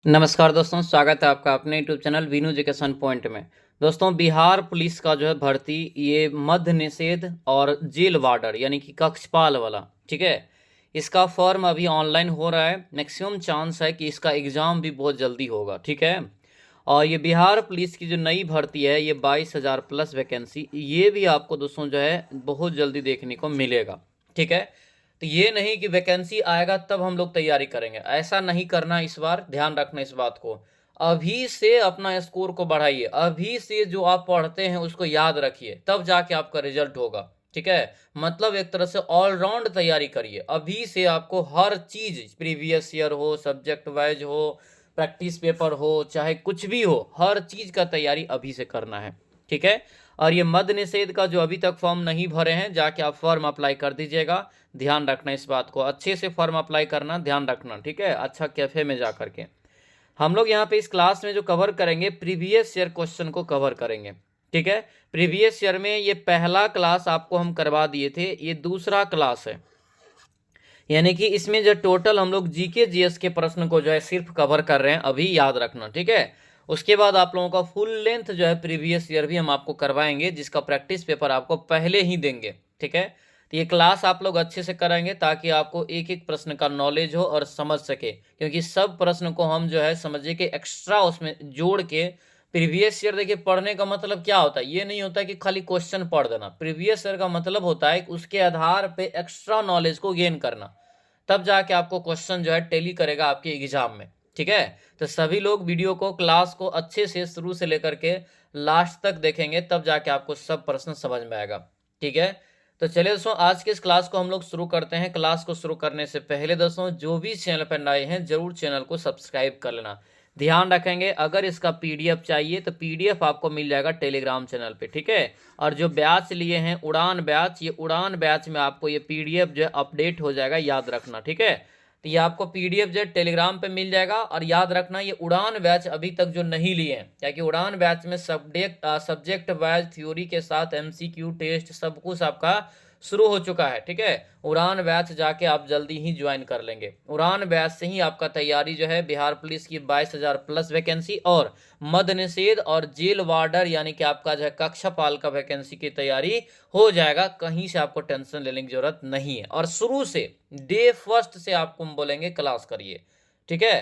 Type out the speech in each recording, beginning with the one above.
नमस्कार दोस्तों, स्वागत है आपका अपने YouTube channel Vinu education point में। दोस्तों, बिहार पुलिस का जो है भर्ती, ये मद्य निषेध और जेल वार्डर यानी कि कक्षपाल वाला, ठीक है। इसका फॉर्म अभी ऑनलाइन हो रहा है। मैक्सिमम चांस है कि इसका एग्ज़ाम भी बहुत जल्दी होगा, ठीक है। और ये बिहार पुलिस की जो नई भर्ती है, ये 22,000 प्लस वैकेंसी, ये भी आपको दोस्तों जो है बहुत जल्दी देखने को मिलेगा, ठीक है। तो ये नहीं कि वैकेंसी आएगा तब हम लोग तैयारी करेंगे, ऐसा नहीं करना। इस बार ध्यान रखना इस बात को। अभी से अपना स्कोर को बढ़ाइए, अभी से जो आप पढ़ते हैं उसको याद रखिए, तब जाके आपका रिजल्ट होगा, ठीक है। मतलब एक तरह से ऑलराउंड तैयारी करिए। अभी से आपको हर चीज, प्रीवियस ईयर हो, सब्जेक्ट वाइज हो, प्रैक्टिस पेपर हो, चाहे कुछ भी हो, हर चीज का तैयारी अभी से करना है, ठीक है। और ये मद्य निषेध का जो अभी तक फॉर्म नहीं भरे हैं, जाके आप फॉर्म अप्लाई कर दीजिएगा। ध्यान रखना इस बात को, अच्छे से फॉर्म अप्लाई करना, ध्यान रखना, ठीक है। अच्छा कैफे में जा करके हम लोग यहाँ पे इस क्लास में जो कवर करेंगे, प्रीवियस ईयर क्वेश्चन को कवर करेंगे, ठीक है। प्रीवियस ईयर में ये पहला क्लास आपको हम करवा दिए थे, ये दूसरा क्लास है। यानी कि इसमें जो टोटल हम लोग जीके जीएस के प्रश्न को जो है सिर्फ कवर कर रहे हैं, अभी याद रखना, ठीक है। उसके बाद आप लोगों का फुल लेंथ जो है प्रीवियस ईयर भी हम आपको करवाएंगे, जिसका प्रैक्टिस पेपर आपको पहले ही देंगे, ठीक है। तो ये क्लास आप लोग अच्छे से कराएंगे ताकि आपको एक एक प्रश्न का नॉलेज हो और समझ सके, क्योंकि सब प्रश्न को हम जो है समझिए कि एक्स्ट्रा उसमें जोड़ के प्रीवियस ईयर, देखिए पढ़ने का मतलब क्या होता है, ये नहीं होता कि खाली क्वेश्चन पढ़ देना। प्रीवियस ईयर का मतलब होता है कि उसके आधार पे एक्स्ट्रा नॉलेज को गेन करना, तब जाके आपको क्वेश्चन जो है टैली करेगा आपके एग्जाम में, ठीक है। तो सभी लोग वीडियो को, क्लास को अच्छे से शुरू से लेकर के लास्ट तक देखेंगे, तब जाके आपको सब प्रश्न समझ में आएगा, ठीक है। तो चलिए दोस्तों, आज के इस क्लास को हम लोग शुरू करते हैं। क्लास को शुरू करने से पहले दोस्तों, जो भी चैनल पर नए हैं जरूर चैनल को सब्सक्राइब कर लेना। ध्यान रखेंगे, अगर इसका पीडीएफ चाहिए तो पीडीएफ आपको मिल जाएगा टेलीग्राम चैनल पे, ठीक है। और जो बैच लिए हैं उड़ान बैच, ये उड़ान बैच में आपको ये पीडीएफ जो है अपडेट हो जाएगा, याद रखना, ठीक है। तो ये आपको पीडीएफ जो है टेलीग्राम पे मिल जाएगा। और याद रखना, ये उड़ान बैच अभी तक जो नहीं लिए हैं, क्या कि उड़ान बैच में सब्जेक्ट वाइज थ्योरी के साथ एमसीक्यू टेस्ट सब कुछ आपका शुरू हो चुका है, ठीक है। उड़ान बैच जाके आप जल्दी ही ज्वाइन कर लेंगे। उड़ान बैच से ही आपका तैयारी जो है बिहार पुलिस की 22,000 प्लस वैकेंसी और मद्य निषेध और जेल वार्डर यानी कि आपका जो है कक्षापाल का वैकेंसी की तैयारी हो जाएगा। कहीं से आपको टेंशन लेने की जरूरत नहीं है। और शुरू से डे फर्स्ट से आपको हम बोलेंगे क्लास करिए, ठीक है।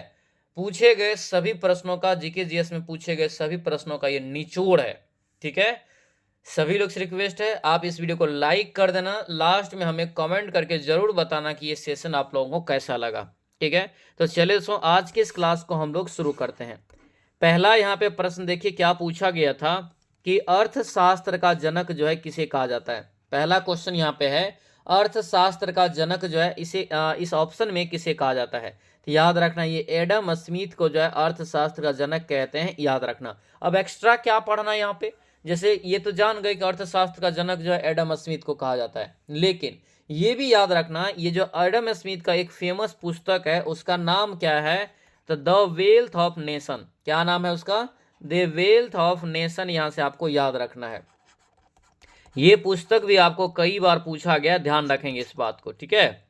पूछे गए सभी प्रश्नों का, जीके जीएस में पूछे गए सभी प्रश्नों का ये निचोड़ है, ठीक है। सभी लोग से रिक्वेस्ट है, आप इस वीडियो को लाइक कर देना। लास्ट में हमें कमेंट करके जरूर बताना कि ये सेशन आप लोगों को कैसा लगा, ठीक है। तो चलिए दोस्तों, आज के इस क्लास को हम लोग शुरू करते हैं। पहला यहाँ पे प्रश्न देखिए क्या पूछा गया था कि अर्थशास्त्र का जनक जो है किसे कहा जाता है। पहला क्वेश्चन यहाँ पे है, अर्थशास्त्र का जनक जो है इस ऑप्शन में किसे कहा जाता है। तो याद रखना, ये एडम स्मिथ को जो है अर्थशास्त्र का जनक कहते हैं, याद रखना। अब एक्स्ट्रा क्या पढ़ना है यहाँ पे, जैसे ये तो जान गए कि अर्थशास्त्र का जनक जो है एडम स्मिथ को कहा जाता है, लेकिन ये भी याद रखना, ये जो एडम स्मिथ का एक फेमस पुस्तक है उसका नाम क्या है, तो द वेल्थ ऑफ नेशन। क्या नाम है उसका, द वेल्थ ऑफ नेशन, यहां से आपको याद रखना है। ये पुस्तक भी आपको कई बार पूछा गया, ध्यान रखेंगे इस बात को, ठीक है।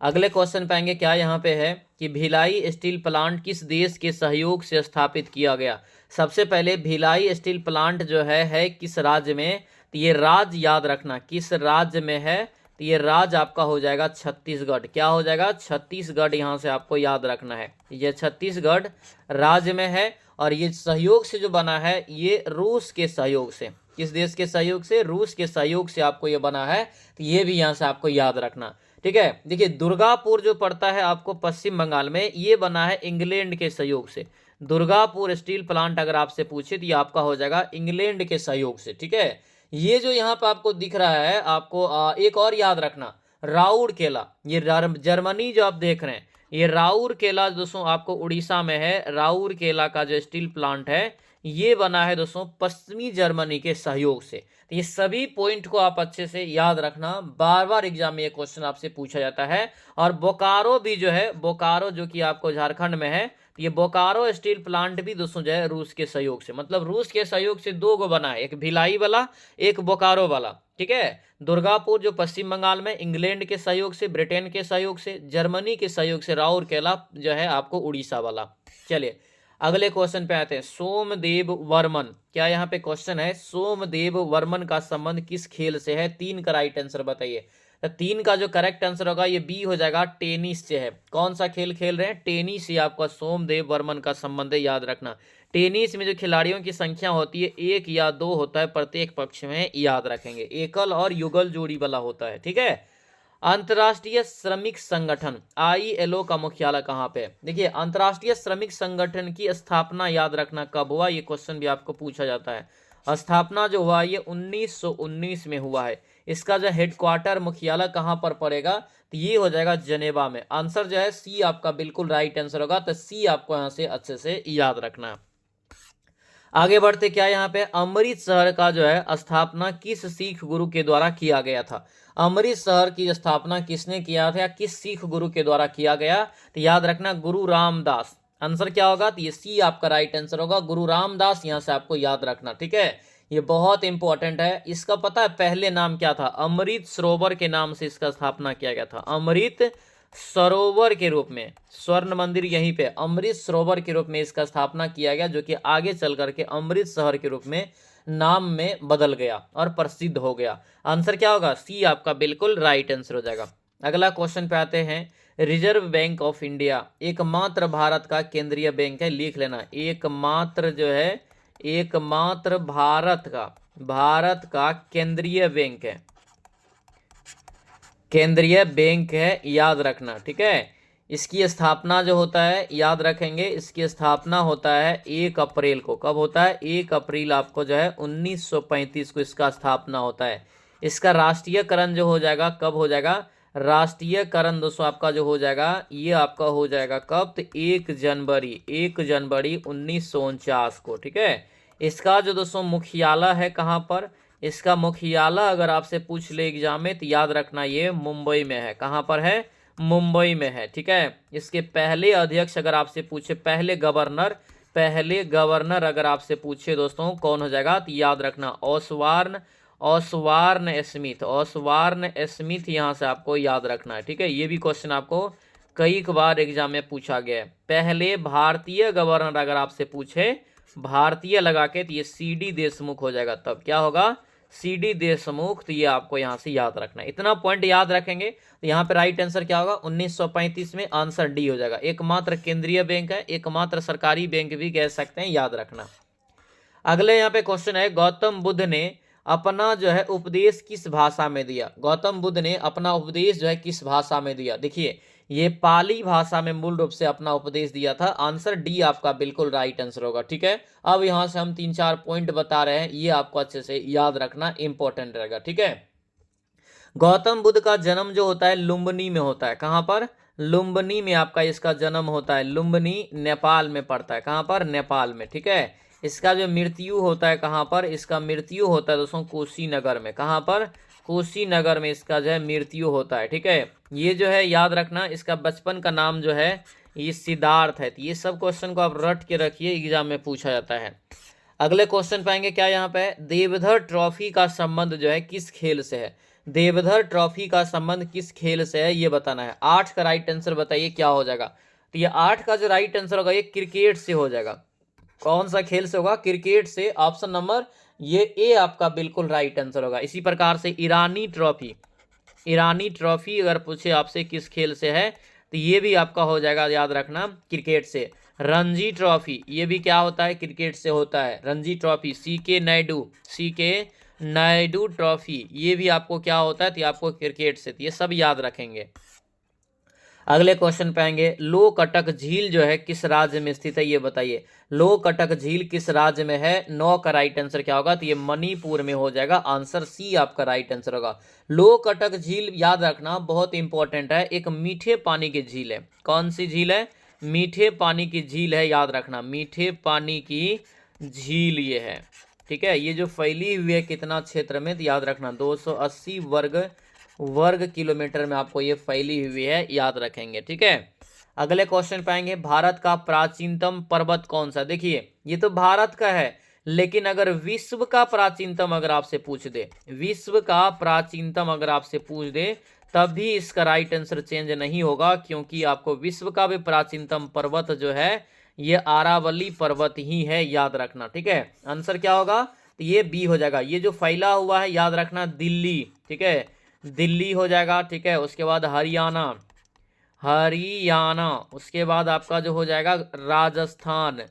अगले क्वेश्चन पाएंगे क्या यहाँ पे है कि भिलाई स्टील प्लांट किस देश के सहयोग से स्थापित किया गया। सबसे पहले भिलाई स्टील प्लांट जो है किस राज्य में, तो ये राज्य याद रखना किस राज्य में है, तो ये राज्य आपका हो जाएगा छत्तीसगढ़। क्या हो जाएगा, छत्तीसगढ़, यहाँ से आपको याद रखना है, ये छत्तीसगढ़ राज्य में है। और ये सहयोग से जो बना है, ये रूस के सहयोग से, किस देश के सहयोग से, रूस के सहयोग से आपको ये बना है। तो ये भी यहाँ से आपको याद रखना, ठीक है। देखिए दुर्गापुर जो पड़ता है आपको पश्चिम बंगाल में, ये बना है इंग्लैंड के सहयोग से। दुर्गापुर स्टील प्लांट अगर आपसे पूछे तो ये आपका हो जाएगा इंग्लैंड के सहयोग से, ठीक है। ये जो यहाँ पे आपको दिख रहा है, आपको एक और याद रखना, राउर केला, ये जर्मनी जो आप देख रहे हैं, ये राउर केला दोस्तों आपको उड़ीसा में है। राउर केला का जो स्टील प्लांट है, ये बना है दोस्तों पश्चिमी जर्मनी के सहयोग से। तो ये सभी पॉइंट को आप अच्छे से याद रखना, बार बार एग्जाम में ये क्वेश्चन आपसे पूछा जाता है। और बोकारो भी जो है, बोकारो जो कि आपको झारखंड में है, तो ये बोकारो स्टील प्लांट भी दोस्तों जो है रूस के सहयोग से, मतलब रूस के सहयोग से दो गो बना है, एक भिलाई वाला, एक बोकारो वाला, ठीक है। दुर्गापुर जो पश्चिम बंगाल में, इंग्लैंड के सहयोग से, ब्रिटेन के सहयोग से, जर्मनी के सहयोग से, राउरकेला जो है आपको उड़ीसा वाला। चलिए अगले क्वेश्चन पे आते हैं, सोमदेव वर्मन, क्या यहाँ पे क्वेश्चन है, सोमदेव वर्मन का संबंध किस खेल से है? 3 का राइट आंसर बताइए। तो 3 का जो करेक्ट आंसर होगा ये बी हो जाएगा, टेनिस से है। कौन सा खेल खेल रहे हैं? टेनिस से आपका सोमदेव वर्मन का संबंध है, याद रखना। टेनिस में जो खिलाड़ियों की संख्या होती है 1 या 2 होता है प्रत्येक पक्ष में, याद रखेंगे। एकल और युगल जोड़ी वाला होता है, ठीक है। अंतर्राष्ट्रीय श्रमिक संगठन ILO का मुख्यालय कहाँ पे है? देखिए, अंतर्राष्ट्रीय श्रमिक संगठन की स्थापना याद रखना कब हुआ, ये क्वेश्चन भी आपको पूछा जाता है। स्थापना जो हुआ ये 1919 में हुआ है। इसका जो हेडक्वार्टर मुख्यालय कहाँ पर पड़ेगा? तो ये हो जाएगा जनेवा में। आंसर जो है सी आपका बिल्कुल राइट आंसर होगा, तो सी आपको यहाँ से अच्छे से याद रखना। आगे बढ़ते, क्या यहाँ पे अमृतसर का जो है स्थापना किस सिख गुरु के द्वारा किया गया था? अमृतसर की स्थापना किसने किया था या किस सिख गुरु के द्वारा किया गया? तो याद रखना गुरु रामदास। आंसर क्या होगा? तो ये सी आपका राइट आंसर होगा, गुरु रामदास, यहाँ से आपको याद रखना, ठीक है। ये बहुत इंपॉर्टेंट है। इसका पता है पहले नाम क्या था? अमृत सरोवर के नाम से इसका स्थापना किया गया था, अमृत सरोवर के रूप में। स्वर्ण मंदिर यहीं पे अमृत सरोवर के रूप में इसका स्थापना किया गया, जो कि आगे चल करके अमृत शहर के रूप में नाम में बदल गया और प्रसिद्ध हो गया। आंसर क्या होगा? सी आपका बिल्कुल राइट आंसर हो जाएगा। अगला क्वेश्चन पे आते हैं, रिजर्व बैंक ऑफ इंडिया एकमात्र भारत का केंद्रीय बैंक है, लिख लेना। एकमात्र जो है, एकमात्र भारत का केंद्रीय बैंक है, केंद्रीय बैंक है, याद रखना, ठीक है। इसकी स्थापना जो होता है, याद रखेंगे, इसकी स्थापना होता है 1 अप्रैल को। कब होता है? 1 अप्रैल आपको जो है 1935 को इसका स्थापना होता है। इसका राष्ट्रीयकरण जो हो जाएगा, कब हो जाएगा? राष्ट्रीयकरण दोस्तों आपका जो हो जाएगा, ये आपका हो जाएगा कब? तो 1 जनवरी 1949 को, ठीक है। इसका जो दोस्तों मुख्यालय है कहाँ पर? इसका मुख्यालय अगर आपसे पूछ ले एग्जाम में तो याद रखना ये मुंबई में है। कहाँ पर है? मुंबई में है, ठीक है। इसके पहले अध्यक्ष अगर आपसे पूछे, पहले गवर्नर अगर आपसे पूछे दोस्तों कौन हो जाएगा, तो याद रखना ऑसवार्न स्मिथ यहाँ से आपको याद रखना है, ठीक है। ये भी क्वेश्चन आपको कई बार एग्जाम में पूछा गया है। पहले भारतीय गवर्नर अगर आपसे पूछे, भारतीय लगा के, तो ये CD देशमुख हो जाएगा। तब क्या होगा? CD देशमुख। तो ये आपको यहाँ से याद रखना है। इतना पॉइंट याद रखेंगे तो यहाँ पे राइट आंसर क्या होगा? 1935 में आंसर डी हो जाएगा। एकमात्र केंद्रीय बैंक है, एकमात्र सरकारी बैंक भी कह सकते हैं, याद रखना। अगले यहाँ पे क्वेश्चन है, गौतम बुद्ध ने अपना जो है उपदेश किस भाषा में दिया? गौतम बुद्ध ने अपना उपदेश जो है किस भाषा में दिया? देखिए, ये पाली भाषा में मूल रूप से अपना उपदेश दिया था। आंसर डी आपका बिल्कुल राइट आंसर होगा, ठीक है। अब यहाँ से हम 3-4 पॉइंट बता रहे हैं, ये आपको अच्छे से याद रखना इंपॉर्टेंट रहेगा, ठीक है। गौतम बुद्ध का जन्म जो होता है लुम्बिनी में होता है। कहाँ पर? लुम्बिनी में आपका इसका जन्म होता है। लुम्बिनी नेपाल में पड़ता है। कहाँ पर? नेपाल में, ठीक है। इसका जो मृत्यु होता है कहाँ पर? इसका मृत्यु होता है दोस्तों कुशीनगर में। कहाँ पर? कुशीनगर में इसका जो है मृत्यु होता है, ठीक है। ये जो है याद रखना, इसका बचपन का नाम जो है ये सिद्धार्थ है। ये सब क्वेश्चन को आप रट के रखिए, एग्जाम में पूछा जाता है। अगले क्वेश्चन पाएंगे, क्या यहाँ पे देवधर ट्रॉफी का संबंध जो है किस खेल से है? देवधर ट्रॉफी का संबंध किस खेल से है ये बताना है। 8 का राइट आंसर बताइए क्या हो जाएगा? तो ये 8 का जो राइट आंसर होगा ये क्रिकेट से हो जाएगा। कौन सा खेल से होगा? क्रिकेट से। ऑप्शन नंबर ये ए आपका बिल्कुल राइट आंसर होगा। इसी प्रकार से ईरानी ट्रॉफी अगर पूछे आपसे किस खेल से है तो ये भी आपका हो जाएगा, याद रखना, क्रिकेट से। रणजी ट्रॉफी ये भी क्या होता है? क्रिकेट से होता है। Ranji trophy, CK Naidu trophy ये भी आपको क्या होता है? तो आपको क्रिकेट से। ये सब याद रखेंगे। अगले क्वेश्चन पे आएंगे, लोकटक झील जो है किस राज्य में स्थित है ये बताइए। लोकटक झील किस राज्य में है? 9 का राइट आंसर क्या होगा? तो ये मणिपुर में हो जाएगा। आंसर सी आपका राइट आंसर होगा। लोकटक झील याद रखना बहुत इंपॉर्टेंट है, एक मीठे पानी की झील है। कौन सी झील है? मीठे पानी की झील है, याद रखना, मीठे पानी की झील ये है, ठीक है। ये जो फैली हुई है कितना क्षेत्र में? तो याद रखना 280 वर्ग किलोमीटर में आपको ये फैली हुई है, याद रखेंगे, ठीक है। अगले क्वेश्चन पाएंगे, भारत का प्राचीनतम पर्वत कौन सा? देखिए, ये तो भारत का है, लेकिन अगर विश्व का प्राचीनतम अगर आपसे पूछ दे, तब भी इसका राइट आंसर चेंज नहीं होगा, क्योंकि आपको विश्व का भी प्राचीनतम पर्वत जो है ये अरावली पर्वत ही है, याद रखना। ठीक है, आंसर क्या होगा, तो ये बी हो जाएगा। ये जो फैला हुआ है याद रखना दिल्ली, ठीक है, दिल्ली हो जाएगा। ठीक है, उसके बाद हरियाणा, हरियाणा, उसके बाद आपका जो हो जाएगा राजस्थान,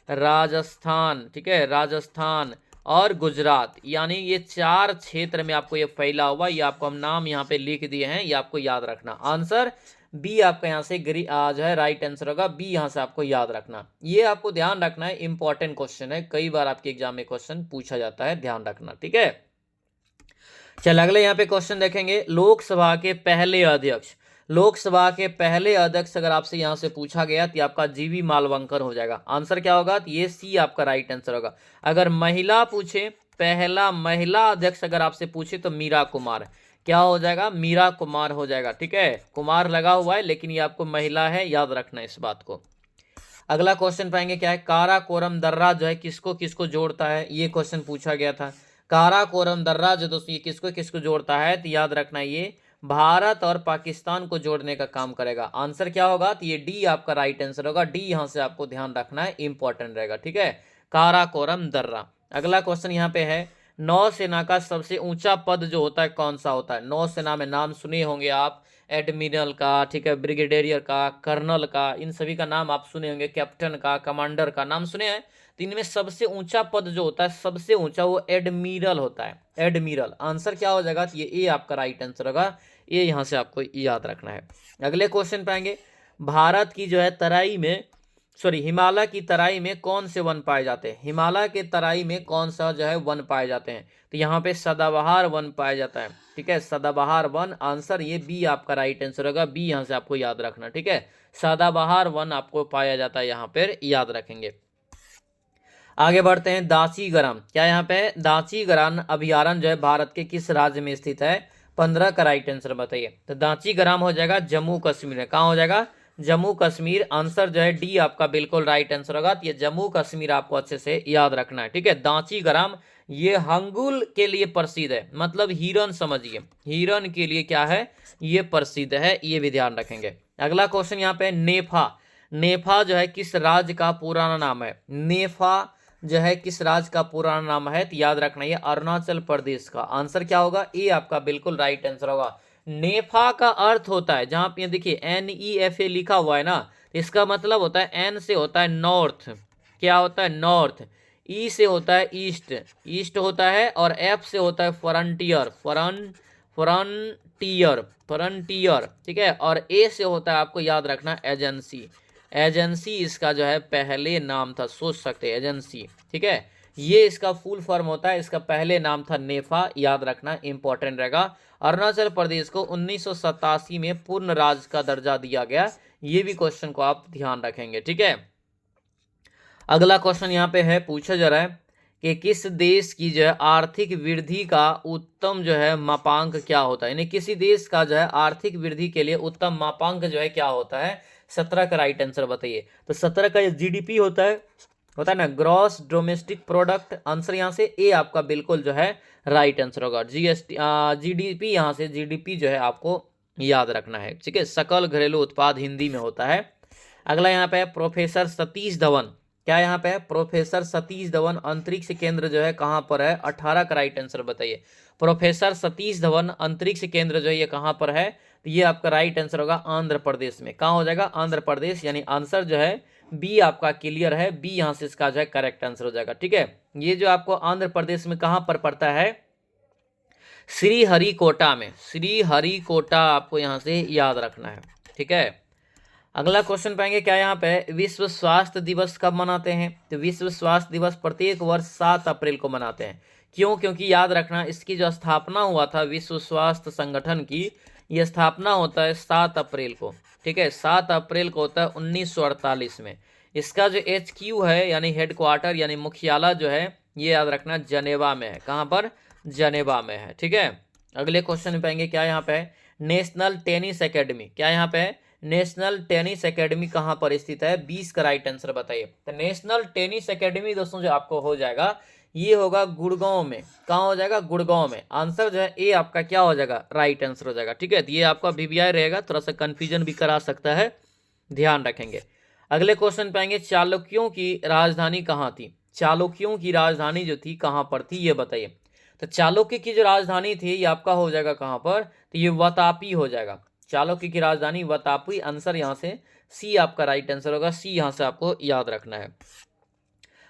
राजस्थान, ठीक है, राजस्थान और गुजरात, यानी ये 4 क्षेत्र में आपको ये फैला हुआ, ये आपको हम नाम यहाँ पे लिख दिए हैं, ये आपको याद रखना। आंसर बी आपका यहाँ से जो है राइट आंसर होगा, बी यहाँ से आपको याद रखना। ये आपको ध्यान रखना है, इंपॉर्टेंट क्वेश्चन है, कई बार आपके एग्जाम में क्वेश्चन पूछा जाता है, ध्यान रखना। ठीक है, चल अगले यहाँ पे क्वेश्चन देखेंगे। लोकसभा के पहले अध्यक्ष, लोकसभा के पहले अध्यक्ष अगर आपसे यहाँ से पूछा गया तो आपका जीवी मालवंकर हो जाएगा। आंसर क्या होगा, तो ये सी आपका राइट आंसर होगा। अगर महिला पूछे, पहला महिला अध्यक्ष अगर आपसे पूछे तो मीरा कुमार, क्या हो जाएगा, मीरा कुमार हो जाएगा। ठीक है, कुमार लगा हुआ है लेकिन ये आपको महिला है, याद रखना इस बात को। अगला क्वेश्चन पाएंगे क्या है, काराकोरम दर्रा जो है किसको किसको जोड़ता है, ये क्वेश्चन पूछा गया था। काराकोरम दर्रा जो दोस्तों ये किसको किसको जोड़ता है, तो याद रखना ये भारत और पाकिस्तान को जोड़ने का काम करेगा। आंसर क्या होगा, तो ये डी आपका राइट आंसर होगा, डी यहां से आपको ध्यान रखना है, इंपॉर्टेंट रहेगा। ठीक है, काराकोरम दर्रा। अगला क्वेश्चन यहाँ पे है, नौसेना का सबसे ऊंचा पद जो होता है कौन सा होता है। नौसेना में नाम सुने होंगे आप, एडमिरल का, ठीक है, ब्रिगेडियर का, कर्नल का, इन सभी का नाम आप सुने होंगे, कैप्टन का, कमांडर का नाम सुने हैं। तो इनमें सबसे ऊंचा पद जो होता है, सबसे ऊंचा, वो एडमिरल होता है, एडमिरल। आंसर क्या हो जाएगा, ये ए आपका राइट आंसर होगा, ये यहां से आपको याद रखना है। अगले क्वेश्चन पाएंगे, भारत की जो है तराई में, हिमालय की तराई में कौन से वन पाए जाते हैं। हिमालय के तराई में कौन सा जो है वन पाए जाते हैं, तो यहाँ पे सदाबहार वन पाया जाता है। ठीक है, सदाबहार वन, आंसर ये बी आपका राइट आंसर होगा, बी यहाँ से आपको याद रखना। ठीक है, सदाबहार वन आपको पाया जाता है, यहाँ पर याद रखेंगे। आगे बढ़ते हैं, दांची-गराम, क्या यहाँ पे दांची-गराम अभयारण्य जो है भारत के किस राज्य में स्थित है, 15 का राइट आंसर बताइए। तो दांची-गराम हो जाएगा जम्मू कश्मीर में, कहाँ हो जाएगा, जम्मू कश्मीर। आंसर जो है डी आपका बिल्कुल राइट आंसर होगा, तो ये जम्मू कश्मीर आपको अच्छे से याद रखना है। ठीक है, दांची-गराम ये हंगुल के लिए प्रसिद्ध है, मतलब हिरन समझिए, हिरन के लिए क्या है, ये प्रसिद्ध है, ये भी ध्यान रखेंगे। अगला क्वेश्चन यहाँ पे, नेफा, नेफा जो है किस राज्य का पुराना नाम है। नेफा जो है किस राज्य का पुराना नाम है, तो याद रखना ये अरुणाचल प्रदेश का। आंसर क्या होगा, ए आपका बिल्कुल राइट आंसर होगा। नेफा का अर्थ होता है, जहां पे देखिए NEFA लिखा हुआ है ना, इसका मतलब होता है, एन से होता है नॉर्थ, क्या होता है, नॉर्थ, ई से होता है ईस्ट, ईस्ट होता है, और एफ से होता है फ्रंटियर, फ्रंटियर, फ्रंटियर। ठीक है, और ए से होता है, आपको याद रखना, एजेंसी, एजेंसी इसका जो है पहले नाम था, सोच सकते हैं एजेंसी। ठीक है, ये इसका फुल फॉर्म होता है, इसका पहले नाम था नेफा, याद रखना, इंपॉर्टेंट रहेगा। अरुणाचल प्रदेश को 1987 में पूर्ण राज्य का दर्जा दिया गया, ये भी क्वेश्चन को आप ध्यान रखेंगे। ठीक है, अगला क्वेश्चन यहाँ पे है, पूछा जा रहा है कि किस देश की जो है आर्थिक वृद्धि का उत्तम जो है मापांक क्या होता है, यानी किसी देश का जो है आर्थिक वृद्धि के लिए उत्तम मापांक जो है क्या होता है। 17 का राइट आंसर बताइए। तो 17 का GDP होता है ना, ग्रॉस डोमेस्टिक प्रोडक्ट। आंसर यहाँ से ए आपका बिल्कुल जो है राइट आंसर होगा। GDP, यहाँ से GDP जो है आपको याद रखना है। ठीक है, सकल घरेलू उत्पाद हिंदी में होता है। अगला यहाँ पे प्रोफेसर सतीश धवन, क्या यहाँ पे प्रोफेसर सतीश धवन अंतरिक्ष केंद्र जो है कहाँ पर है, 18 का राइट आंसर बताइए। प्रोफेसर सतीश धवन अंतरिक्ष केंद्र जो है ये कहाँ पर है, तो ये आपका राइट आंसर होगा आंध्र प्रदेश में। कहाँ हो जाएगा, आंध्र प्रदेश, यानी आंसर जो है बी आपका क्लियर है, बी यहाँ से इसका जो है करेक्ट आंसर हो जाएगा। ठीक है, ये जो आपको आंध्र प्रदेश में कहाँ पर पड़ता है, श्रीहरिकोटा में, श्रीहरिकोटा आपको यहाँ से याद रखना है। ठीक है, अगला क्वेश्चन पाएंगे, क्या यहाँ पे विश्व स्वास्थ्य दिवस कब मनाते हैं। तो विश्व स्वास्थ्य दिवस प्रत्येक वर्ष 7 अप्रैल को मनाते हैं। क्यों, क्योंकि याद रखना इसकी जो स्थापना हुआ था विश्व स्वास्थ्य संगठन की, ये स्थापना होता है 7 अप्रैल को। ठीक है, 7 अप्रैल को होता है 1948 में। इसका जो HQ है, यानी हेडक्वार्टर, यानी मुख्यालय जो है, ये याद रखना जनेवा में है। कहाँ पर, जनेवा में है। ठीक है, अगले क्वेश्चन पाएंगे, क्या यहाँ पे नेशनल टेनिस एकेडमी, क्या यहाँ पे नेशनल टेनिस एकेडमी कहाँ पर स्थित है, 20 का राइट आंसर बताइए। तो नेशनल टेनिस एकेडमी दोस्तों जो आपको हो जाएगा, ये होगा गुड़गांव में। कहाँ हो जाएगा, गुड़गांव में। आंसर जो है ए आपका क्या हो जाएगा, राइट आंसर हो जाएगा। ठीक है, तो ये आपका VVI रहेगा, थोड़ा सा कंफ्यूजन भी करा सकता है, ध्यान रखेंगे। अगले क्वेश्चन पाएंगे, चालुक्यों की राजधानी कहाँ थी? चालुक्यों की राजधानी जो थी कहाँ पर थी, ये बताइए। तो चालुक्य की जो राजधानी थी ये आपका हो जाएगा कहाँ पर, तो ये वातापी हो जाएगा। चालुक्य की राजधानी वातापी। आंसर यहाँ से सी आपका राइट आंसर होगा। सी यहाँ से आपको याद रखना है।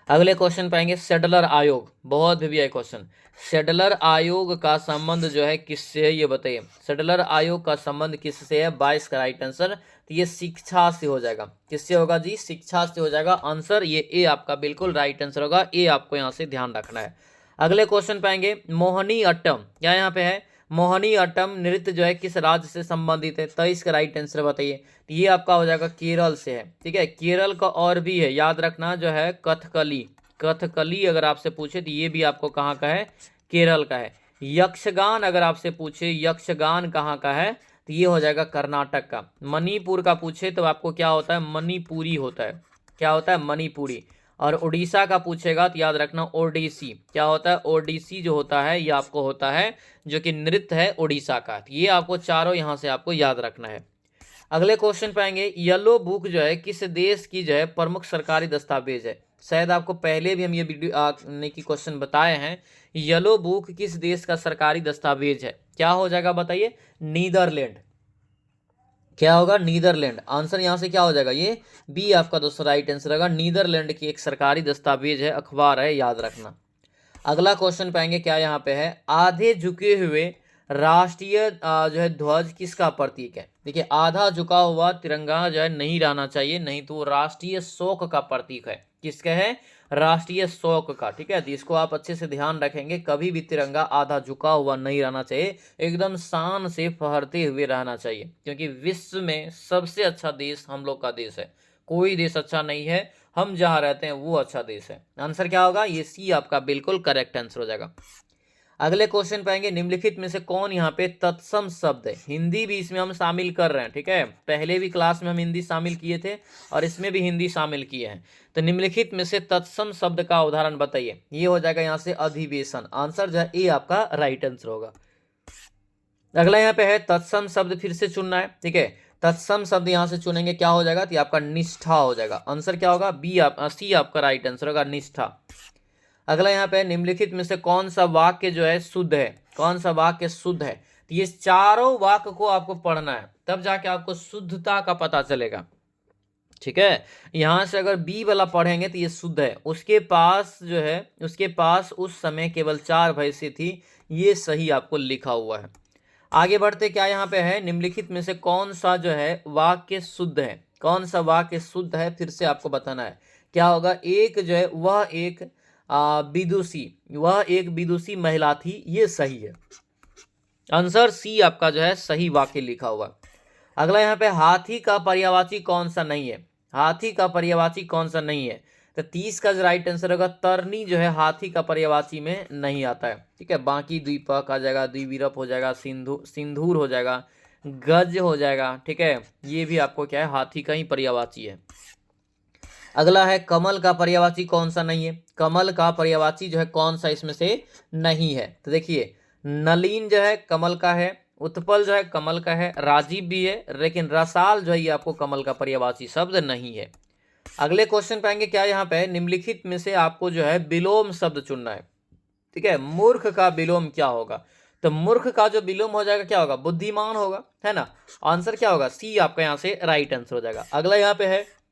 अगले क्वेश्चन पाएंगे, सेडलर आयोग, बहुत भी क्वेश्चन। सेडलर आयोग का संबंध जो है किससे है, ये बताइए। सेडलर आयोग का संबंध किससे है? 22 का राइट आंसर। तो ये शिक्षा से हो जाएगा। किससे होगा जी? शिक्षा से हो जाएगा। आंसर ये ए आपका बिल्कुल राइट आंसर होगा। ए आपको यहाँ से ध्यान रखना है। अगले क्वेश्चन पाएंगे, मोहिनी अट्टम, क्या यहाँ पे है? मोहिनी अट्टम नृत्य जो है किस राज्य से संबंधित है? 23 का राइट आंसर बताइए। तो ये आपका हो जाएगा केरल से है। ठीक है, केरल का और भी है, याद रखना, जो है कथकली। कथकली अगर आपसे पूछे तो ये भी आपको कहाँ का है? केरल का है। यक्षगान अगर आपसे पूछे यक्षगान कहाँ का है, तो ये हो जाएगा कर्नाटक का। मणिपुर का पूछे तो आपको क्या होता है? मणिपुरी होता है। क्या होता है? मणिपुरी। और उड़ीसा का पूछेगा तो याद रखना ओडिसी। क्या होता है? ओडिसी जो होता है ये आपको होता है जो कि नृत्य है उड़ीसा का। ये आपको चारों यहाँ से आपको याद रखना है। अगले क्वेश्चन पाएंगे, येलो बुक जो है किस देश की जो है प्रमुख सरकारी दस्तावेज है? शायद आपको पहले भी हम ये वीडियो की क्वेश्चन बताए हैं। येलो बुक किस देश का सरकारी दस्तावेज है? क्या हो जाएगा बताइए? नीदरलैंड। क्या होगा? नीदरलैंड। आंसर यहाँ से क्या हो जाएगा? ये बी आपका दोस्तों राइट आंसर होगा। नीदरलैंड की एक सरकारी दस्तावेज है, अखबार है, याद रखना। अगला क्वेश्चन पाएंगे, क्या यहाँ पे है, आधे झुके हुए राष्ट्रीय जो है ध्वज किसका प्रतीक है? देखिए, आधा झुका हुआ तिरंगा जो है नहीं रहना चाहिए, नहीं तो राष्ट्रीय शोक का प्रतीक है। किसका है? राष्ट्रीय शोक का। ठीक है, तो इसको आप अच्छे से ध्यान रखेंगे, कभी भी तिरंगा आधा झुका हुआ नहीं रहना चाहिए, एकदम शान से फहरते हुए रहना चाहिए, क्योंकि विश्व में सबसे अच्छा देश हम लोग का देश है। कोई देश अच्छा नहीं है, हम जहां रहते हैं वो अच्छा देश है। आंसर क्या होगा? ये सी आपका बिल्कुल करेक्ट आंसर हो जाएगा। अगले क्वेश्चन पाएंगे, निम्नलिखित में से कौन यहाँ पे तत्सम शब्द है? हिंदी भी इसमें हम शामिल कर रहे हैं। ठीक है, पहले भी क्लास में हम हिंदी शामिल किए थे और इसमें भी हिंदी शामिल किए हैं। तो निम्नलिखित में से तत्सम शब्द का उदाहरण बताइए। ये हो जाएगा यहाँ से अधिवेशन। आंसर जो है ए आपका राइट आंसर होगा। अगला यहाँ पे है तत्सम शब्द, फिर से चुनना है। ठीक है, तत्सम शब्द यहाँ से चुनेंगे, क्या हो जाएगा? तो आपका निष्ठा हो जाएगा। आंसर क्या होगा? सी आपका राइट आंसर होगा, निष्ठा। अगला यहाँ पे निम्नलिखित में से कौन सा वाक्य जो है शुद्ध है? कौन सा वाक्य शुद्ध है? तो ये चारों वाक्य को आपको पढ़ना है, तब जाके आपको शुद्धता का पता चलेगा। ठीक है, यहां से अगर बी वाला पढ़ेंगे तो ये शुद्ध है। उसके पास जो है, उसके पास उस समय केवल 4 भैंसें थी, ये सही आपको लिखा हुआ है। आगे बढ़ते, क्या यहाँ पे है, निम्नलिखित में से कौन सा जो है वाक्य शुद्ध है? कौन सा वाक्य शुद्ध है, फिर से आपको बताना है। क्या होगा? एक जो है वह एक विदुषी महिला थी, ये सही है। आंसर सी आपका जो है सही वाक्य लिखा हुआ। अगला यहाँ पे, हाथी का पर्यायवाची कौन सा नहीं है? हाथी का पर्यायवाची कौन सा नहीं है? तो 30 का जो राइट आंसर होगा, तरनी जो है हाथी का पर्यायवाची में नहीं आता है। ठीक है, बाकी द्वीपक आ जाएगा, द्विवीरप हो जाएगा, सिंधूर हो जाएगा, गज हो जाएगा। ठीक है, ये भी आपको क्या है, हाथी का ही पर्यायवाची है। अगला है, कमल का पर्यायवाची कौन सा नहीं है? कमल का पर्यायवाची जो है कौन सा इसमें से नहीं है? तो देखिए, नलीन जो है कमल का है, उत्पल जो है कमल का है, राजीव भी है, लेकिन रसाल जो है ये आपको कमल का पर्यायवाची शब्द नहीं है। अगले क्वेश्चन पाएंगे, क्या यहाँ पे, निम्नलिखित में से आपको जो है विलोम शब्द चुनना है। ठीक है, मूर्ख का विलोम क्या होगा? तो मूर्ख का जो विलोम हो जाएगा क्या होगा? बुद्धिमान होगा, है ना। आंसर क्या होगा? सी आपका यहाँ से राइट आंसर हो जाएगा। अगला यहाँ पे है,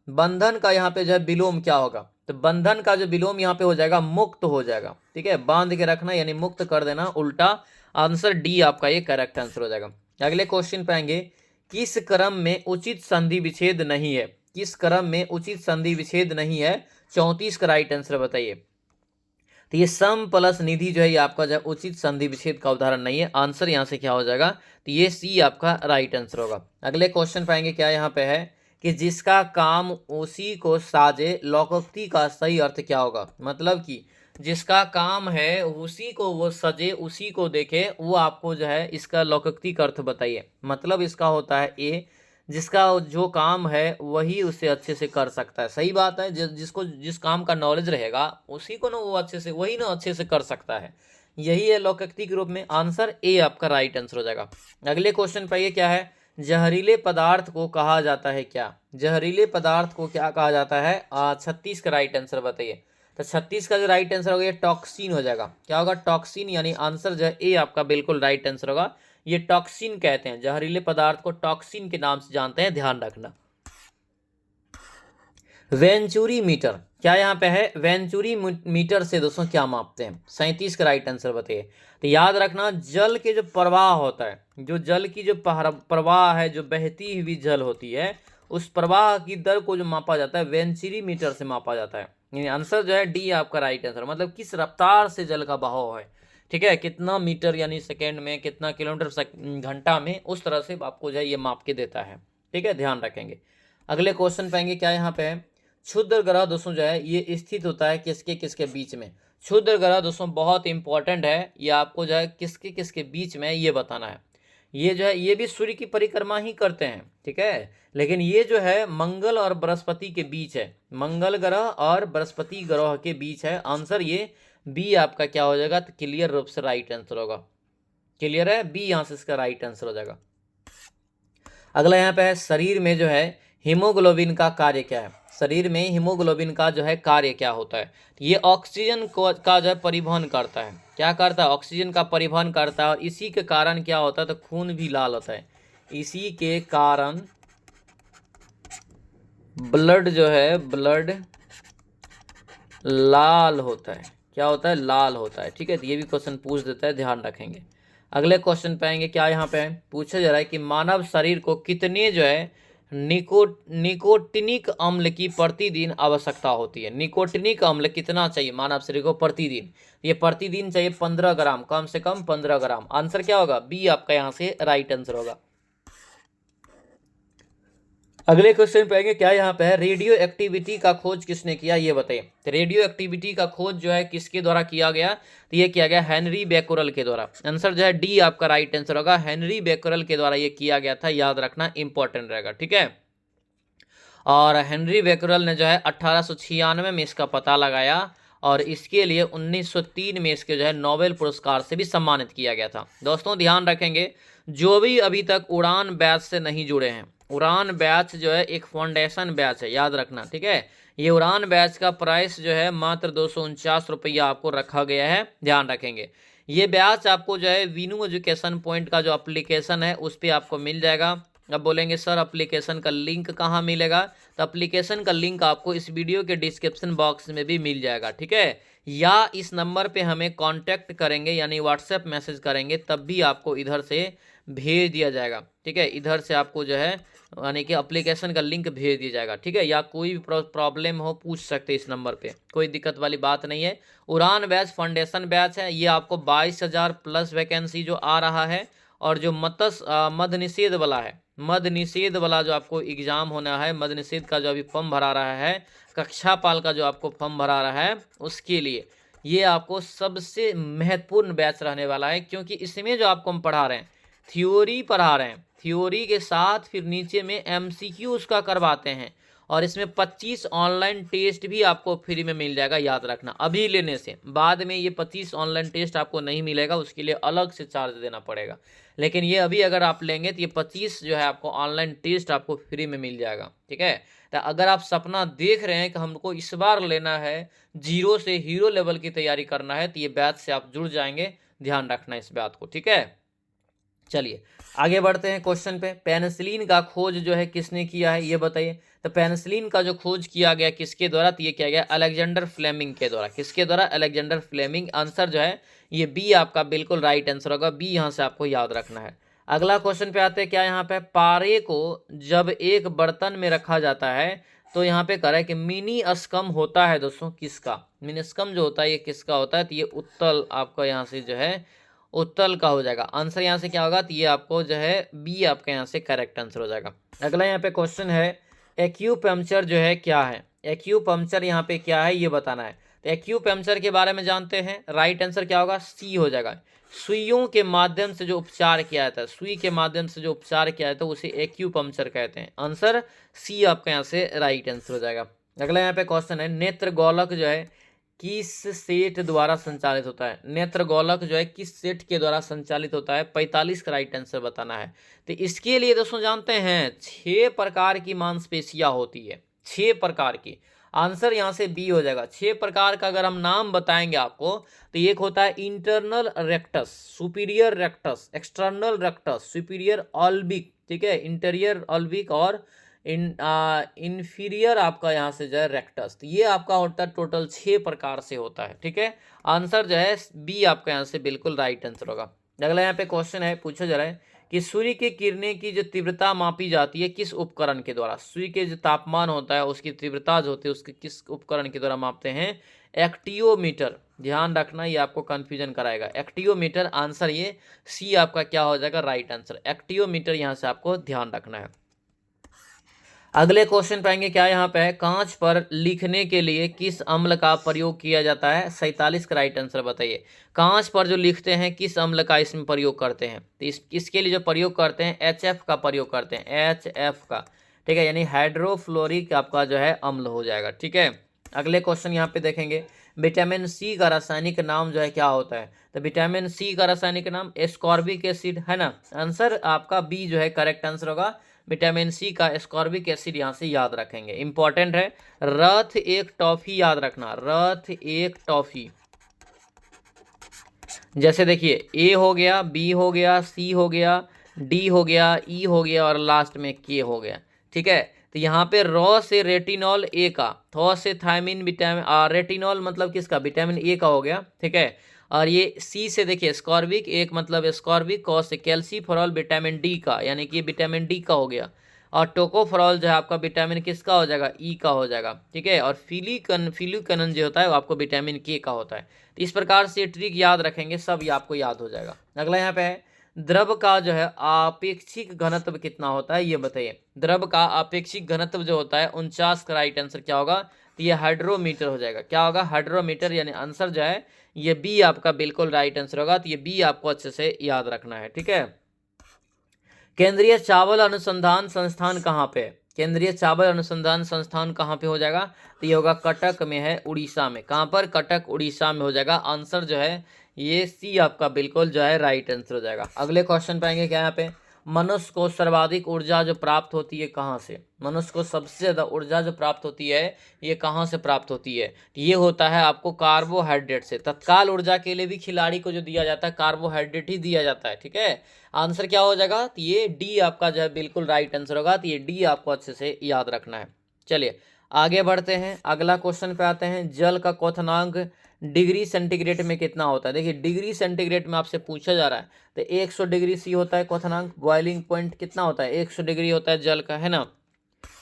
बंधन का यहाँ पे जो है विलोम क्या होगा? तो बंधन का जो विलोम यहाँ पे हो जाएगा मुक्त हो जाएगा। ठीक है, बांध के रखना यानी मुक्त कर देना, उल्टा। आंसर डी आपका ये करेक्ट आंसर हो जाएगा। अगले क्वेश्चन पाएंगे, किस क्रम में उचित संधि विच्छेद नहीं है? किस क्रम में उचित संधि विच्छेद नहीं है? 34 का राइट आंसर बताइए। तो ये सम प्लस निधि जो है ये आपका जो उचित संधि विच्छेद का उदाहरण नहीं है। आंसर यहाँ से क्या हो जाएगा? तो ये सी आपका राइट आंसर होगा। अगले क्वेश्चन पाएंगे, क्या यहाँ पे है कि जिसका काम उसी को साजे, लोकोक्ति का सही अर्थ क्या होगा? मतलब कि जिसका काम है उसी को वो सजे, उसी को देखे, वो आपको जो है इसका लोकोक्ति का अर्थ बताइए। मतलब इसका होता है ए, जिसका जो काम है वही उसे अच्छे से कर सकता है। सही बात है, जिसको जिस काम का नॉलेज रहेगा उसी को ना वो अच्छे से, वही ना अच्छे से कर सकता है। यही है लोकोक्ति के रूप में। आंसर ए आपका राइट आंसर हो जाएगा। अगले क्वेश्चन पे ये क्या है, जहरीले पदार्थ को कहा जाता है क्या? जहरीले पदार्थ को क्या कहा जाता है? 36 का राइट आंसर बताइए। तो 36 का जो राइट आंसर होगा ये टॉक्सिन हो जाएगा। क्या होगा? टॉक्सिन, यानी आंसर जो है ए आपका बिल्कुल राइट आंसर होगा। ये टॉक्सिन कहते हैं, जहरीले पदार्थ को टॉक्सिन के नाम से जानते हैं, ध्यान रखना। वेंचुरी मीटर, क्या यहाँ पे है? वेंचुरी मीटर से दोस्तों क्या मापते हैं? 37 का राइट आंसर बताइए। तो याद रखना, जल के जो प्रवाह होता है, जो जल की जो प्रवाह है, जो बहती हुई जल होती है, उस प्रवाह की दर को जो मापा जाता है वेंचुरी मीटर से मापा जाता है। यानी आंसर जो है डी आपका राइट आंसर, मतलब किस रफ्तार से जल का बहाव है, ठीक है, कितना मीटर यानी सेकेंड में, कितना किलोमीटर घंटा में, उस तरह से आपको जो है ये माप के देता है, ठीक है, ध्यान रखेंगे। अगले क्वेश्चन पाएंगे क्या यहाँ पे है? क्षुद्र ग्रह दोस्तों जो है ये स्थित होता है किसके किसके बीच में? क्षुद्र ग्रह दोस्तों बहुत इंपॉर्टेंट है, ये आपको जो है किसके किसके बीच में ये बताना है। ये जो है ये भी सूर्य की परिक्रमा ही करते हैं, ठीक है, लेकिन ये जो है मंगल और बृहस्पति के बीच है, मंगल ग्रह और बृहस्पति ग्रह के बीच है। आंसर ये बी आपका क्या हो जाएगा? तो क्लियर रूप से राइट आंसर होगा। क्लियर है? बी यहाँ से इसका राइट आंसर हो जाएगा। अगला यहाँ पे है, शरीर में जो है हीमोग्लोबिन का कार्य क्या है? शरीर में हीमोग्लोबिन का जो है कार्य क्या होता है? ये ऑक्सीजन का जो है परिवहन करता है। क्या करता है? ऑक्सीजन का परिवहन करता है, और इसी के कारण क्या होता है? तो खून भी लाल होता है। इसी के कारण ब्लड जो है, ब्लड लाल होता है। क्या होता है? लाल होता है, ठीक है। तो ये भी क्वेश्चन पूछ देता है, ध्यान रखेंगे। अगले क्वेश्चन पे आएंगे, क्या यहाँ पे पूछा जा रहा है कि मानव शरीर को कितने जो है निकोटिनिक अम्ल की प्रतिदिन आवश्यकता होती है? निकोटिनिक अम्ल कितना चाहिए मानव शरीर को प्रतिदिन? ये प्रतिदिन चाहिए 15 ग्राम, कम से कम 15 ग्राम। आंसर क्या होगा? बी आपका यहाँ से राइट आंसर होगा। अगले क्वेश्चन पे आएंगे, क्या यहाँ पे है? रेडियो एक्टिविटी का खोज किसने किया, ये बताइए। तो रेडियो एक्टिविटी का खोज जो है किसके द्वारा किया गया? तो ये किया गया हेनरी बेक्यूरेल के द्वारा। आंसर जो है डी आपका राइट आंसर होगा, हेनरी बेक्यूरेल के द्वारा ये किया गया था, याद रखना, इंपॉर्टेंट रहेगा, ठीक है। और हेनरी बेक्यूरेल ने जो है 1896 में इसका पता लगाया, और इसके लिए 1903 में इसके जो है नोबेल पुरस्कार से भी सम्मानित किया गया था। दोस्तों ध्यान रखेंगे, जो भी अभी तक उड़ान बैच से नहीं जुड़े हैं, उड़ान बैच जो है एक फाउंडेशन बैच है, याद रखना, ठीक है। ये उड़ान बैच का प्राइस जो है मात्र 249 रुपया आपको रखा गया है, ध्यान रखेंगे। ये बैच आपको जो है वीनू एजुकेशन पॉइंट का जो एप्लीकेशन है उस पर आपको मिल जाएगा। अब बोलेंगे सर एप्लीकेशन का लिंक कहाँ मिलेगा? तो एप्लीकेशन का लिंक आपको इस वीडियो के डिस्क्रिप्शन बॉक्स में भी मिल जाएगा, ठीक है, या इस नंबर पे हमें कांटेक्ट करेंगे, यानी व्हाट्सएप मैसेज करेंगे, तब भी आपको इधर से भेज दिया जाएगा, ठीक है। इधर से आपको जो है यानी कि एप्लीकेशन का लिंक भेज दिया जाएगा, ठीक है। या कोई भी प्रॉब्लम हो पूछ सकते हैं इस नंबर पे, कोई दिक्कत वाली बात नहीं है। उड़ान बैच फाउंडेशन बैच है, ये आपको 22,000 प्लस वैकेंसी जो आ रहा है। और जो मद्य निषेध वाला है, मद्य निषेध वाला जो आपको एग्जाम होना है, मद्य निषेध का जो अभी फॉर्म भरा रहा है, कक्षापाल का जो आपको फॉर्म भरा रहा है, उसके लिए ये आपको सबसे महत्वपूर्ण बैच रहने वाला है, क्योंकि इसमें जो आपको हम पढ़ा रहे हैं थ्योरी पढ़ा रहे हैं, थ्योरी के साथ फिर नीचे में एमसीक्यू उसका करवाते हैं, और इसमें 25 ऑनलाइन टेस्ट भी आपको फ्री में मिल जाएगा, याद रखना। अभी लेने से बाद में ये 25 ऑनलाइन टेस्ट आपको नहीं मिलेगा, उसके लिए अलग से चार्ज देना पड़ेगा। लेकिन ये अभी अगर आप लेंगे तो ये 25 जो है आपको ऑनलाइन टेस्ट आपको फ्री में मिल जाएगा, ठीक है। तो अगर आप सपना देख रहे हैं कि हमको इस बार लेना है, जीरो से हीरो लेवल की तैयारी करना है, तो ये बैच से आप जुड़ जाएंगे, ध्यान रखना इस बात को, ठीक है। चलिए आगे बढ़ते हैं क्वेश्चन पे। पेनिसिलिन का खोज जो है किसने किया है, ये बताइए। तो पेनिसिलिन का जो खोज किया गया किसके द्वारा? तो ये किया गया अलेक्जेंडर फ्लेमिंग के द्वारा। किसके द्वारा? Alexander Fleming. आंसर जो है ये बी आपका बिल्कुल राइट आंसर होगा, बी यहाँ से आपको याद रखना है। अगला क्वेश्चन पे आते हैं, क्या यहाँ पे? पारे को जब एक बर्तन में रखा जाता है तो यहाँ पे कह रहा है कि मिनी स्कम होता है दोस्तों, किसका? मिनी स्कम जो होता है ये किसका होता है? तो ये उत्तल आपका यहाँ से जो है उत्तल का हो जाएगा। आंसर यहाँ से क्या होगा? तो ये आपको जो है बी आपका यहाँ से करेक्ट आंसर हो जाएगा। अगला यहाँ पे क्वेश्चन है, एक्यूपंक्चर जो है क्या है? एक्यूपंक्चर यहाँ पे क्या है ये बताना है। तो एक्यूपंक्चर के बारे में जानते हैं, राइट आंसर क्या होगा? सी हो जाएगा। सुइयों के माध्यम से जो उपचार किया जाता है, सुई के माध्यम से जो उपचार किया जाता है उसे एक्यूपंक्चर कहते हैं। आंसर सी आपका यहाँ से राइट आंसर हो जाएगा। अगला यहाँ पे क्वेश्चन है, नेत्र गोलक जो है किस सेट द्वारा संचालित होता है? नेत्रगोलक जो है किस सेट के द्वारा संचालित होता है? 45 का राइट आंसर बताना है। तो इसके लिए दोस्तों जानते हैं 6 प्रकार की मांसपेशियां होती है, 6 प्रकार की। आंसर यहाँ से बी हो जाएगा। 6 प्रकार का अगर हम नाम बताएंगे आपको तो एक होता है internal rectus, superior rectus, external rectus, superior ऑल्बिक, ठीक है, इंटीरियर ऑल्बिक और इंफीरियर आपका यहाँ से जो है रेक्टस। तो ये आपका होता है टोटल 6 प्रकार से होता है, ठीक है। आंसर जो है बी आपका यहाँ से बिल्कुल राइट आंसर होगा। अगला यहाँ पे क्वेश्चन है, पूछा जा रहा है कि सूर्य की किरणें की जो तीव्रता मापी जाती है किस उपकरण के द्वारा? सूर्य के जो तापमान होता है उसकी तीव्रता जो होती है उसके किस उपकरण के द्वारा मापते हैं? एक्टियोमीटर। ध्यान रखना, ये आपको कंफ्यूजन कराएगा। एक्टियोमीटर, आंसर ये सी आपका क्या हो जाएगा? Right answer. एक्टियोमीटर यहाँ से आपको ध्यान रखना है। अगले क्वेश्चन पाएंगे क्या यहाँ पे है, कांच पर लिखने के लिए किस अम्ल का प्रयोग किया जाता है? 47 का राइट आंसर बताइए। कांच पर जो लिखते हैं किस अम्ल का इसमें प्रयोग करते हैं? तो इसके लिए जो प्रयोग करते हैं HF का प्रयोग करते हैं, HF का, ठीक है, यानी हाइड्रोफ्लोरिक आपका जो है अम्ल हो जाएगा, ठीक है। अगले क्वेश्चन यहाँ पे देखेंगे, विटामिन सी का रासायनिक नाम जो है क्या होता है? तो विटामिन सी का रासायनिक नाम एस्कॉर्बिक एसिड है ना। आंसर आपका बी जो है करेक्ट आंसर होगा। विटामिन सी का एस्कॉर्बिक एसिड यहाँ से याद रखेंगे, इंपॉर्टेंट है। रथ एक टॉफी याद रखना, रथ एक टॉफी। जैसे देखिए ए हो गया, बी हो गया, सी हो गया, डी हो गया, ई हो गया और लास्ट में के हो गया, ठीक है। तो यहाँ पे रॉ से रेटिनॉल ए का, थॉ से थायमिन विटामिन, रेटिनॉल मतलब किसका? विटामिन ए का हो गया, ठीक है। और ये सी से देखिए स्कॉर्बिक, एक मतलब स्कॉर्बिक, कॉ से कैल्सीफेरॉल विटामिन डी का, यानी कि विटामिन डी का हो गया। और टोकोफेरॉल जो है आपका विटामिन किसका हो जाएगा? ई का हो जाएगा, ठीक है। और फिलिकनन जो होता है वो आपको विटामिन के का होता है। तो इस प्रकार से ट्रिक याद रखेंगे, सब ये आपको याद हो जाएगा। अगला यहाँ पे है, द्रव का जो है आपेक्षिक घनत्व कितना होता है? ये बताइए। द्रव का आपेक्षिक घनत्व जो होता है 49 का राइट आंसर क्या होगा? तो ये हाइड्रोमीटर हो जाएगा। क्या होगा? हाइड्रोमीटर, यानी आंसर जो है ये बी आपका बिल्कुल राइट आंसर होगा। तो ये बी आपको अच्छे से याद रखना है, ठीक है। केंद्रीय चावल अनुसंधान संस्थान कहाँ पे है? केंद्रीय चावल अनुसंधान संस्थान कहाँ पे हो जाएगा? तो ये होगा कटक में है, उड़ीसा में। कहाँ पर? कटक उड़ीसा में हो जाएगा। आंसर जो है ये सी आपका बिल्कुल जो है राइट आंसर हो जाएगा। अगले क्वेश्चन पाएंगे क्या यहाँ पे, मनुष्य को सर्वाधिक ऊर्जा जो प्राप्त होती है कहाँ से? मनुष्य को सबसे ज्यादा ऊर्जा जो प्राप्त होती है ये कहाँ से प्राप्त होती है? ये होता है आपको कार्बोहाइड्रेट से। तत्काल ऊर्जा के लिए भी खिलाड़ी को जो दिया जाता है कार्बोहाइड्रेट ही दिया जाता है, ठीक है। आंसर क्या हो जाएगा? तो ये डी आपका जो है बिल्कुल राइट आंसर होगा। तो ये डी आपको अच्छे से याद रखना है। चलिए आगे बढ़ते हैं, अगला क्वेश्चन पे आते हैं। जल का क्वथनांक डिग्री सेंटीग्रेड में कितना होता है? देखिए डिग्री सेंटीग्रेड में आपसे पूछा जा रहा है, तो 100 डिग्री सी होता है क्वथनांक। बॉइलिंग पॉइंट कितना होता है? 100 डिग्री होता है जल का, है ना।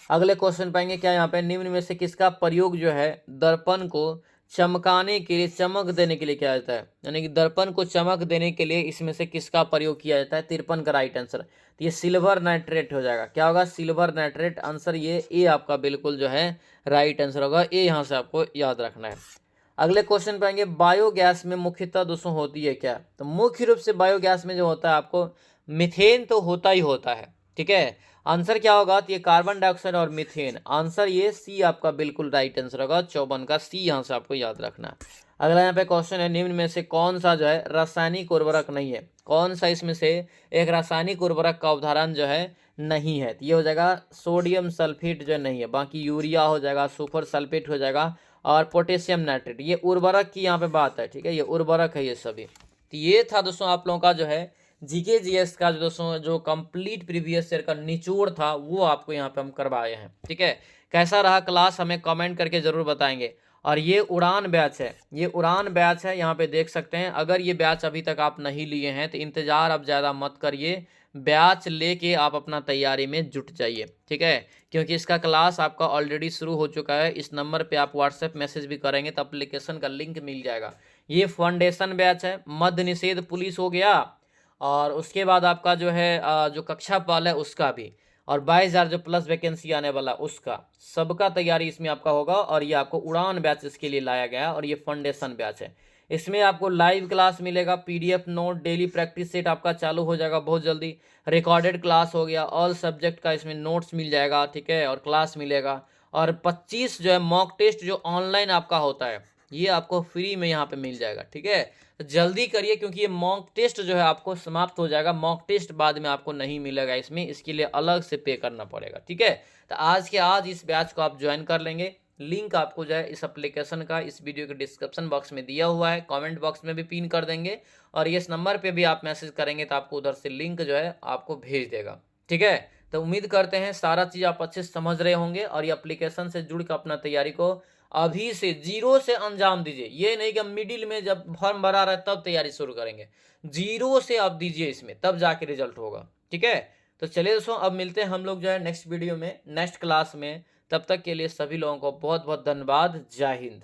अगले क्वेश्चन पाएंगे क्या यहाँ पे, निम्न में से किसका प्रयोग जो है दर्पण को चमकाने के लिए, चमक देने के लिए किया जाता है? यानी कि दर्पण को चमक देने के लिए इसमें से किसका प्रयोग किया जाता है? 53 का राइट आंसर। तो ये सिल्वर नाइट्रेट हो जाएगा। क्या होगा? Silver nitrate. आंसर ये ए आपका बिल्कुल जो है राइट आंसर होगा। ए यहाँ से आपको याद रखना है। अगले क्वेश्चन पाएंगे, बायोगैस में मुख्यतः दोस्तों होती है क्या? तो मुख्य रूप से बायोगैस में जो होता है आपको मीथेन तो होता ही होता है, ठीक है। आंसर क्या होगा? तो ये कार्बन डाइऑक्साइड और मीथेन। आंसर ये सी आपका बिल्कुल राइट आंसर होगा। 54 का सी यहाँ से आपको याद रखना है। अगला यहाँ पे क्वेश्चन है, निम्न में से कौन सा जो है रासायनिक उर्वरक नहीं है? कौन सा इसमें से एक रासायनिक उर्वरक का उदाहरण जो है नहीं है? तो ये हो जाएगा सोडियम सल्फेट जो नहीं है। बाकी यूरिया हो जाएगा, सुपर सल्फेट हो जाएगा और पोटेशियम नाइट्रेट। ये उर्वरक की यहाँ पे बात है, ठीक है, ये उर्वरक है ये सभी। तो ये था दोस्तों आप लोगों का जो है जीके जीएस का जो दोस्तों जो कंप्लीट प्रीवियस ईयर का निचोड़ था वो आपको यहाँ पे हम करवाए हैं, ठीक है। कैसा रहा क्लास हमें कमेंट करके जरूर बताएंगे। और ये उड़ान बैच है, ये उड़ान बैच है, यहाँ पे देख सकते हैं। अगर ये बैच अभी तक आप नहीं लिए हैं तो इंतजार अब ज़्यादा मत करिए, बैच लेके आप अपना तैयारी में जुट जाइए, ठीक है। क्योंकि इसका क्लास आपका ऑलरेडी शुरू हो चुका है। इस नंबर पे आप व्हाट्सएप मैसेज भी करेंगे तो एप्लीकेशन का लिंक मिल जाएगा। ये फाउंडेशन बैच है, मद्य निषेध पुलिस हो गया, और उसके बाद आपका जो है जो कक्षा पाल है उसका भी, और 22,000 जो प्लस वैकेंसी आने वाला उसका, सबका तैयारी इसमें आपका होगा। और ये आपको उड़ान बैच इसके लिए लाया गया और ये फाउंडेशन बैच है। इसमें आपको लाइव क्लास मिलेगा, PDF note, daily practice set आपका चालू हो जाएगा बहुत जल्दी। रिकॉर्डेड क्लास हो गया, ऑल सब्जेक्ट का इसमें नोट्स मिल जाएगा, ठीक है, और क्लास मिलेगा। और 25 जो है मॉक टेस्ट जो ऑनलाइन आपका होता है, ये आपको फ्री में यहाँ पे मिल जाएगा। ठीक है, तो जल्दी करिए क्योंकि ये मॉक टेस्ट जो है आपको समाप्त हो जाएगा। मॉक टेस्ट बाद में आपको नहीं मिलेगा इसमें, इसके लिए अलग से पे करना पड़ेगा। ठीक है, तो आज के आज इस बैच को आप ज्वाइन कर लेंगे। लिंक आपको जो है इस एप्लीकेशन का इस वीडियो के डिस्क्रिप्शन बॉक्स में दिया हुआ है, कमेंट बॉक्स में भी पिन कर देंगे, और इस नंबर पे भी आप मैसेज करेंगे तो आपको उधर से लिंक जो है आपको भेज देगा। ठीक है, तो उम्मीद करते हैं सारा चीज़ आप अच्छे से समझ रहे होंगे, और ये एप्लीकेशन से जुड़ कर अपना तैयारी को अभी से जीरो से अंजाम दीजिए। ये नहीं कि हम मिडिल में जब फॉर्म भरा रहा है तब तैयारी शुरू करेंगे, जीरो से आप दीजिए इसमें, तब जाके रिजल्ट होगा। ठीक है, तो चलिए दोस्तों, अब मिलते हैं हम लोग जो है नेक्स्ट वीडियो में, नेक्स्ट क्लास में। तब तक के लिए सभी लोगों को बहुत बहुत धन्यवाद। जय हिंद।